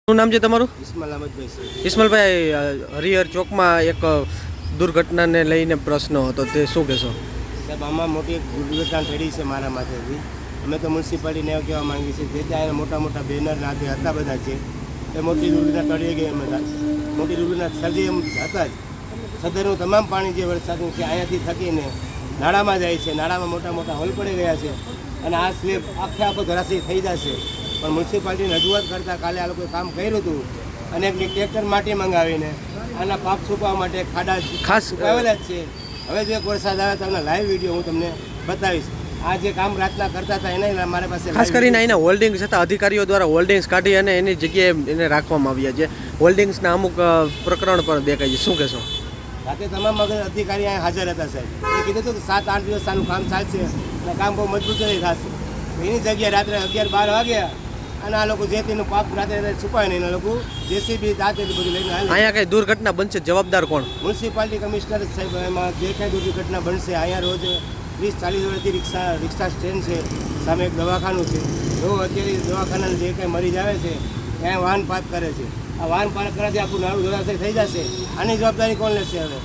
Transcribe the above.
શું નામ છે તમારું? ઇસ્માઇલ અહમદભાઈ છે. ઇસ્માઇલભાઈ, હરિહર ચોકમાં એક દુર્ઘટનાને લઈને પ્રશ્ન હતો, તે શું કહેશો? સાહેબ, આમાં મોટી એક દુર્ઘટના થયેલી છે મારા માથેથી. અમે તો મ્યુનિસિપાલિટીને એવું કહેવા માંગીએ છીએ, જે ત્યાં મોટા મોટા બેનર નાખે હતા બધા છે, એ મોટી દુર્ઘટના ટળી ગઈ. અમે મોટી દુર્ઘટના સર્જી એમ હતા જ. સદરનું તમામ પાણી જે વરસાદનું છે અહીંયાથી થકીને નાળામાં જાય છે. નાળામાં મોટા મોટા હોલ પડી ગયા છે અને આ સ્લેબ આખો ધરાશયી થઈ જશે. પણ મ્યુનિસિપાલિટીને રજૂઆત કરતાં કાલે આ લોકોએ કામ કર્યું હતું અને એક ટ્રેક્ટર માટી મંગાવીને આના પાપ છુપાવવા માટે ખાડા ખાસ છુપાવેલા જ છે. હવે જો એક વરસાદ આવે તો તમને લાઈવ વિડીયો હું તમને બતાવીશ. આ જે કામ રાતના કરતા હતા એના મારા પાસે ખાસ કરીને અહીંના હોલ્ડિંગ્સ હતા, અધિકારીઓ દ્વારા હોલ્ડિંગ્સ કાઢી અને એની જગ્યાએ એને રાખવામાં આવ્યા છે. હોલ્ડિંગ્સના અમુક પ્રકરણ પણ દેખાય છે, શું કહેશો? રાતે તમામ અધિકારી અહીંયા હાજર હતા સાહેબ. એ કીધું હતું કે 7-8 દિવસ આનું કામ ચાલશે અને કામ બહુ મજબૂત નહીં થશે. એની જગ્યાએ રાત્રે 11-12 વાગ્યા અને આ લોકો જે તેનું પાપ રાત્રે છુપાય નહીં, એ લોકો જેસીબી દાંતેથી બધું લઈને અહીંયા કઈ દુર્ઘટના બનશે, જવાબદાર કોણ? મ્યુનિસિપાલિટી કમિશનર સાહેબ. એમાં જે કંઈ દુર્ઘટના બનશે, અહીંયા રોજ 30-40 વર્ષથી રિક્ષા સ્ટેન્ડ છે, સામે એક દવાખાનું છે. જો અત્યારે દવાખાનાને જે કંઈ મરીજ આવે છે ત્યાં વાહન પાર્ક કરે છે. આ વાહન પાર્ક કરવાથી આખું નાળું જળાશય થઈ જશે. આની જવાબદારી કોણ લેશે હવે?